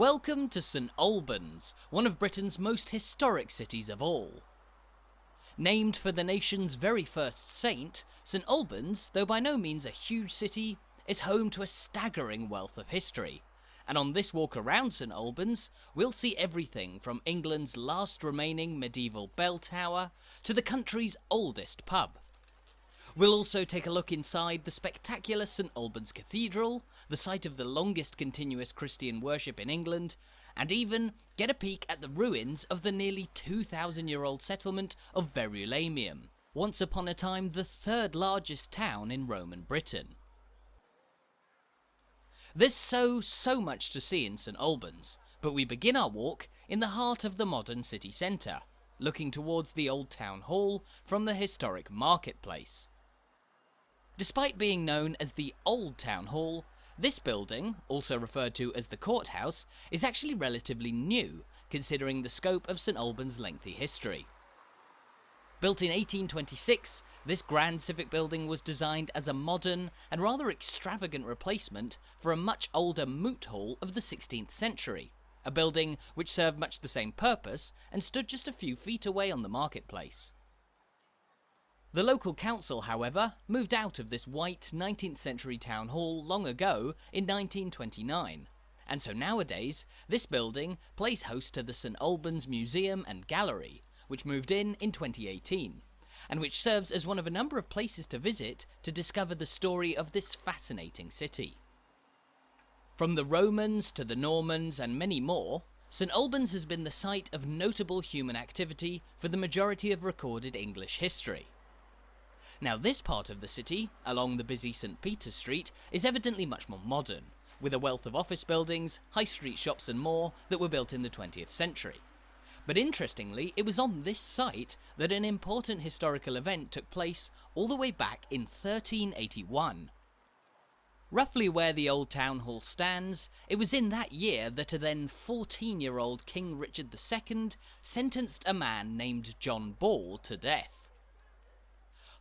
Welcome to St Albans, one of Britain's most historic cities of all. Named for the nation's very first saint, St Albans, though by no means a huge city, is home to a staggering wealth of history. And on this walk around St Albans, we'll see everything from England's last remaining medieval bell tower to the country's oldest pub. We'll also take a look inside the spectacular St Albans Cathedral, the site of the longest continuous Christian worship in England, and even get a peek at the ruins of the nearly 2,000-year-old settlement of Verulamium, once upon a time the third largest town in Roman Britain. There's so much to see in St Albans, but we begin our walk in the heart of the modern city centre, looking towards the old town hall from the historic marketplace. Despite being known as the Old Town Hall, this building, also referred to as the courthouse, is actually relatively new, considering the scope of St Albans' lengthy history. Built in 1826, this grand civic building was designed as a modern and rather extravagant replacement for a much older moot hall of the 16th century, a building which served much the same purpose and stood just a few feet away on the marketplace. The local council, however, moved out of this white 19th century town hall long ago in 1929, and so nowadays this building plays host to the St Albans Museum and Gallery, which moved in 2018, and which serves as one of a number of places to visit to discover the story of this fascinating city. From the Romans to the Normans and many more, St Albans has been the site of notable human activity for the majority of recorded English history. Now this part of the city, along the busy St Peter's Street, is evidently much more modern, with a wealth of office buildings, high street shops and more that were built in the 20th century. But interestingly, it was on this site that an important historical event took place all the way back in 1381. Roughly where the old town hall stands, it was in that year that a then 14-year-old King Richard II sentenced a man named John Ball to death.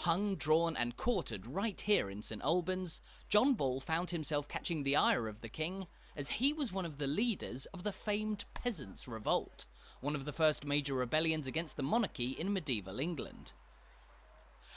Hung, drawn and quartered right here in St Albans, John Ball found himself catching the ire of the king, as he was one of the leaders of the famed Peasants' Revolt, one of the first major rebellions against the monarchy in medieval England.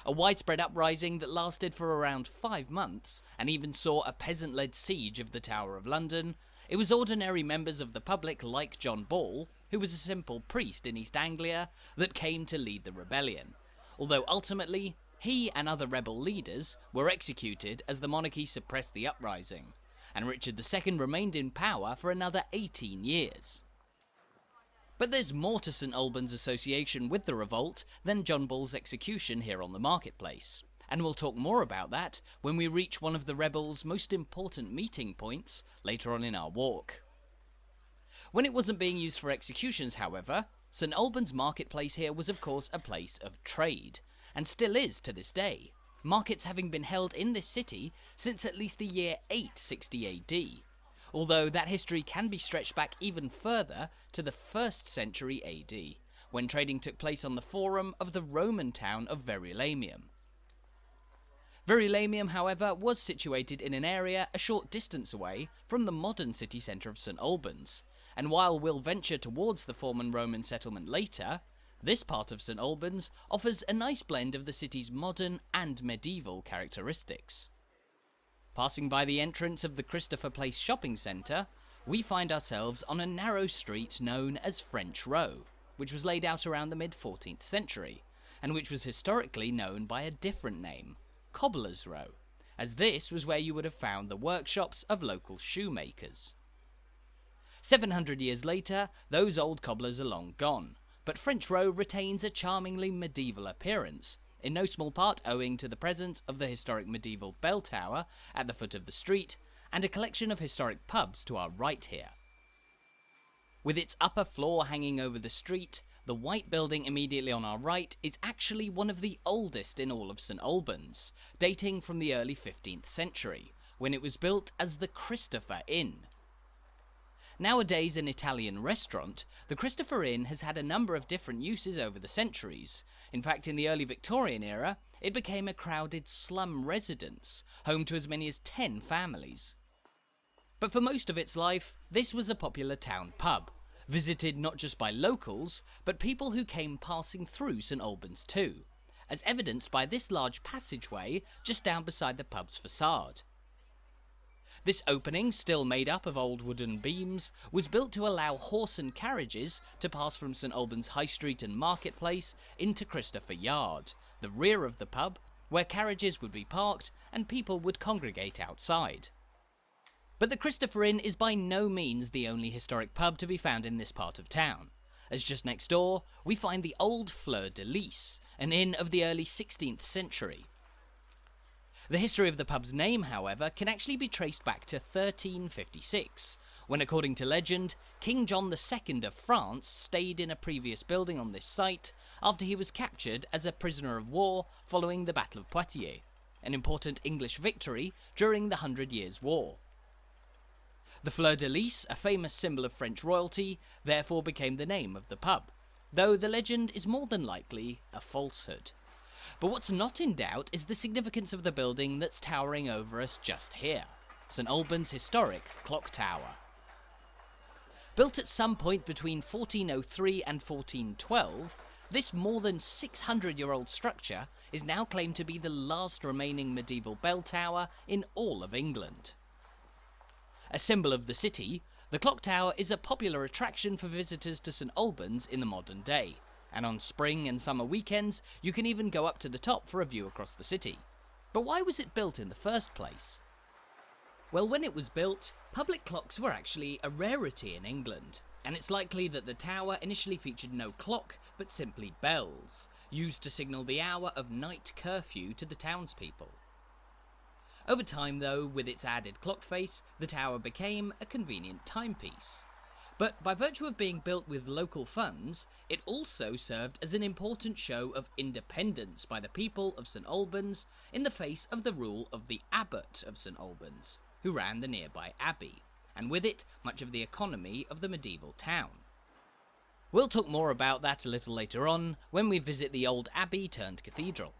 A widespread uprising that lasted for around 5 months, and even saw a peasant-led siege of the Tower of London. It was ordinary members of the public like John Ball, who was a simple priest in East Anglia, that came to lead the rebellion, although ultimately he and other rebel leaders were executed as the monarchy suppressed the uprising, and Richard II remained in power for another 18 years. But there's more to St Albans' association with the revolt than John Ball's execution here on the marketplace, and we'll talk more about that when we reach one of the rebels' most important meeting points later on in our walk. When it wasn't being used for executions, however, St Albans' marketplace here was of course a place of trade, and still is to this day, markets having been held in this city since at least the year 860 AD, although that history can be stretched back even further to the 1st century AD, when trading took place on the forum of the Roman town of Verulamium. Verulamium, however, was situated in an area a short distance away from the modern city centre of St Albans, and while we'll venture towards the former Roman settlement later, this part of St Albans offers a nice blend of the city's modern and medieval characteristics. Passing by the entrance of the Christopher Place shopping centre, we find ourselves on a narrow street known as French Row, which was laid out around the mid-14th century, and which was historically known by a different name, Cobbler's Row, as this was where you would have found the workshops of local shoemakers. 700 years later, those old cobblers are long gone, but French Row retains a charmingly medieval appearance, in no small part owing to the presence of the historic medieval bell tower at the foot of the street, and a collection of historic pubs to our right here. With its upper floor hanging over the street, the white building immediately on our right is actually one of the oldest in all of St Albans, dating from the early 15th century, when it was built as the Christopher Inn. Nowadays an Italian restaurant, the Christopher Inn has had a number of different uses over the centuries. In fact, in the early Victorian era, it became a crowded slum residence, home to as many as 10 families. But for most of its life, this was a popular town pub, visited not just by locals, but people who came passing through St Albans too, as evidenced by this large passageway just down beside the pub's facade. This opening, still made up of old wooden beams, was built to allow horse and carriages to pass from St Albans High Street and Marketplace into Christopher Yard, the rear of the pub, where carriages would be parked and people would congregate outside. But the Christopher Inn is by no means the only historic pub to be found in this part of town, as just next door we find the old Fleur de Lys, an inn of the early 16th century. The history of the pub's name, however, can actually be traced back to 1356, when, according to legend, King John II of France stayed in a previous building on this site after he was captured as a prisoner of war following the Battle of Poitiers, an important English victory during the 100 Years' War. The Fleur de Lys, a famous symbol of French royalty, therefore became the name of the pub, though the legend is more than likely a falsehood. But what's not in doubt is the significance of the building that's towering over us just here, St Albans' historic clock tower. Built at some point between 1403 and 1412, this more than 600-year-old structure is now claimed to be the last remaining medieval bell tower in all of England. A symbol of the city, the clock tower is a popular attraction for visitors to St Albans in the modern day, and on spring and summer weekends you can even go up to the top for a view across the city. But why was it built in the first place? Well, when it was built, public clocks were actually a rarity in England, and it's likely that the tower initially featured no clock, but simply bells, used to signal the hour of night curfew to the townspeople. Over time, though, with its added clock face, the tower became a convenient timepiece. But by virtue of being built with local funds, it also served as an important show of independence by the people of St Albans in the face of the rule of the Abbot of St Albans, who ran the nearby abbey, and with it much of the economy of the medieval town. We'll talk more about that a little later on when we visit the old abbey turned cathedral.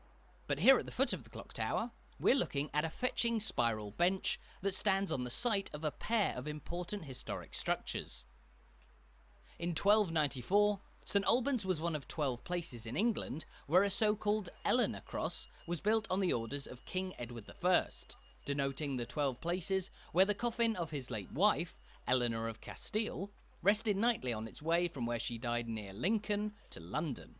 But here at the foot of the clock tower, we're looking at a fetching spiral bench that stands on the site of a pair of important historic structures. In 1294, St Albans was one of 12 places in England where a so-called Eleanor Cross was built on the orders of King Edward I, denoting the 12 places where the coffin of his late wife, Eleanor of Castile, rested nightly on its way from where she died near Lincoln to London.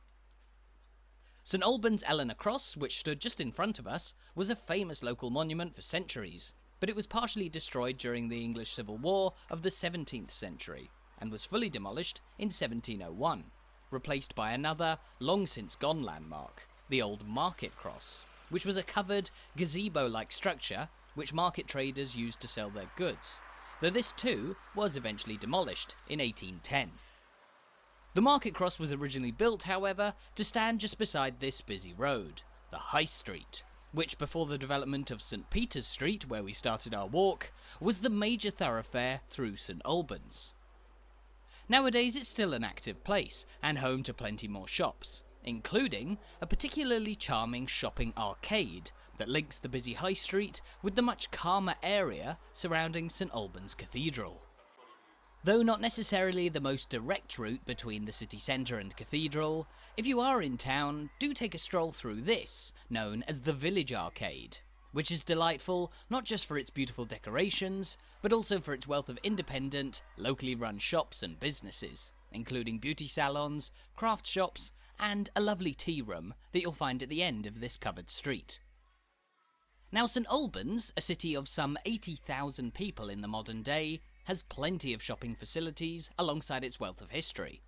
St Albans' Eleanor Cross, which stood just in front of us, was a famous local monument for centuries, but it was partially destroyed during the English Civil War of the 17th century, and was fully demolished in 1701, replaced by another, long since gone landmark, the old Market Cross, which was a covered, gazebo-like structure which market traders used to sell their goods, though this too was eventually demolished in 1810. The Market Cross was originally built, however, to stand just beside this busy road, the High Street, which before the development of St Peter's Street, where we started our walk, was the major thoroughfare through St Albans. Nowadays it's still an active place, and home to plenty more shops, including a particularly charming shopping arcade that links the busy High Street with the much calmer area surrounding St Albans Cathedral. Though not necessarily the most direct route between the city centre and cathedral, if you are in town, do take a stroll through this, known as the Village Arcade, which is delightful not just for its beautiful decorations, but also for its wealth of independent, locally run shops and businesses, including beauty salons, craft shops, and a lovely tea room that you'll find at the end of this covered street. Now, St Albans, a city of some 80,000 people in the modern day, has plenty of shopping facilities alongside its wealth of history.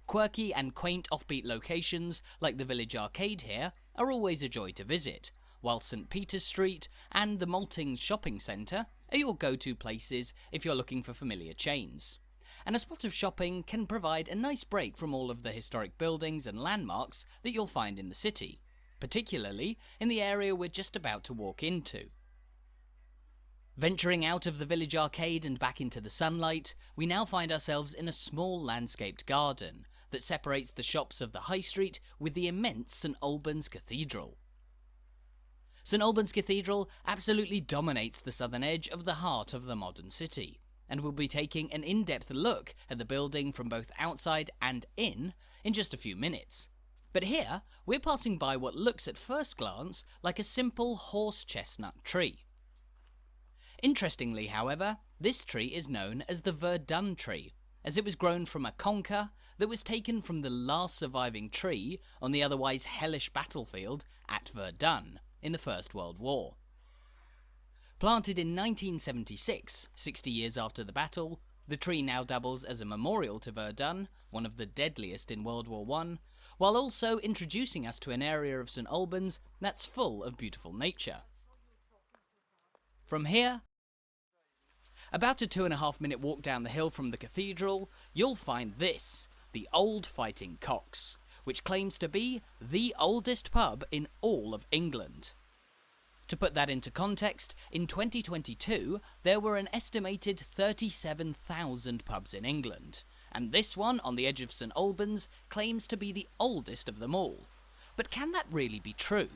Quirky and quaint offbeat locations like the Village Arcade here are always a joy to visit, while St Peter's Street and the Maltings Shopping Centre are your go-to places if you're looking for familiar chains. And a spot of shopping can provide a nice break from all of the historic buildings and landmarks that you'll find in the city, particularly in the area we're just about to walk into. Venturing out of the Village Arcade and back into the sunlight, we now find ourselves in a small landscaped garden that separates the shops of the High Street with the immense St Albans Cathedral. St Albans Cathedral absolutely dominates the southern edge of the heart of the modern city, and we'll be taking an in-depth look at the building from both outside and in just a few minutes. But here, we're passing by what looks at first glance like a simple horse chestnut tree. Interestingly, however, this tree is known as the Verdun tree, as it was grown from a conker that was taken from the last surviving tree on the otherwise hellish battlefield at Verdun in the First World War. Planted in 1976, 60 years after the battle, the tree now doubles as a memorial to Verdun, one of the deadliest in World War I, while also introducing us to an area of St Albans that's full of beautiful nature. From here, about a 2.5-minute walk down the hill from the cathedral, you'll find this, the Old Fighting Cocks, which claims to be the oldest pub in all of England. To put that into context, in 2022 there were an estimated 37,000 pubs in England, and this one on the edge of St Albans claims to be the oldest of them all. But can that really be true?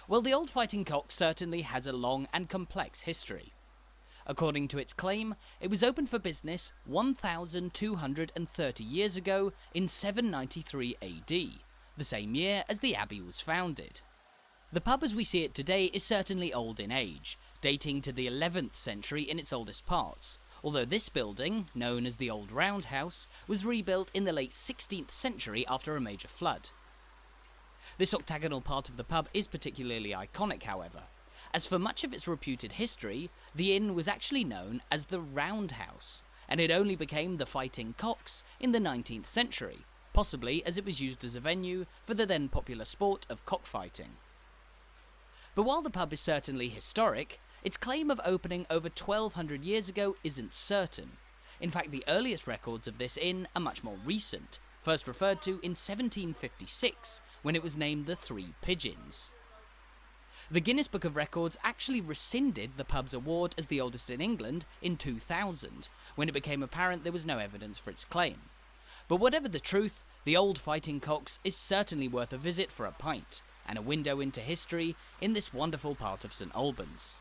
Well, the Old Fighting Cock certainly has a long and complex history. According to its claim, it was opened for business 1,230 years ago in 793 AD, the same year as the abbey was founded. The pub as we see it today is certainly old in age, dating to the 11th century in its oldest parts, although this building, known as the Old Roundhouse, was rebuilt in the late 16th century after a major flood. This octagonal part of the pub is particularly iconic, however, as for much of its reputed history, the inn was actually known as the Roundhouse, and it only became the Fighting Cocks in the 19th century, possibly as it was used as a venue for the then popular sport of cockfighting. But while the pub is certainly historic, its claim of opening over 1,200 years ago isn't certain. In fact, the earliest records of this inn are much more recent, first referred to in 1756, when it was named the Three Pigeons. The Guinness Book of Records actually rescinded the pub's award as the oldest in England in 2000, when it became apparent there was no evidence for its claim. But whatever the truth, the Old Fighting Cocks is certainly worth a visit for a pint, and a window into history in this wonderful part of St Albans.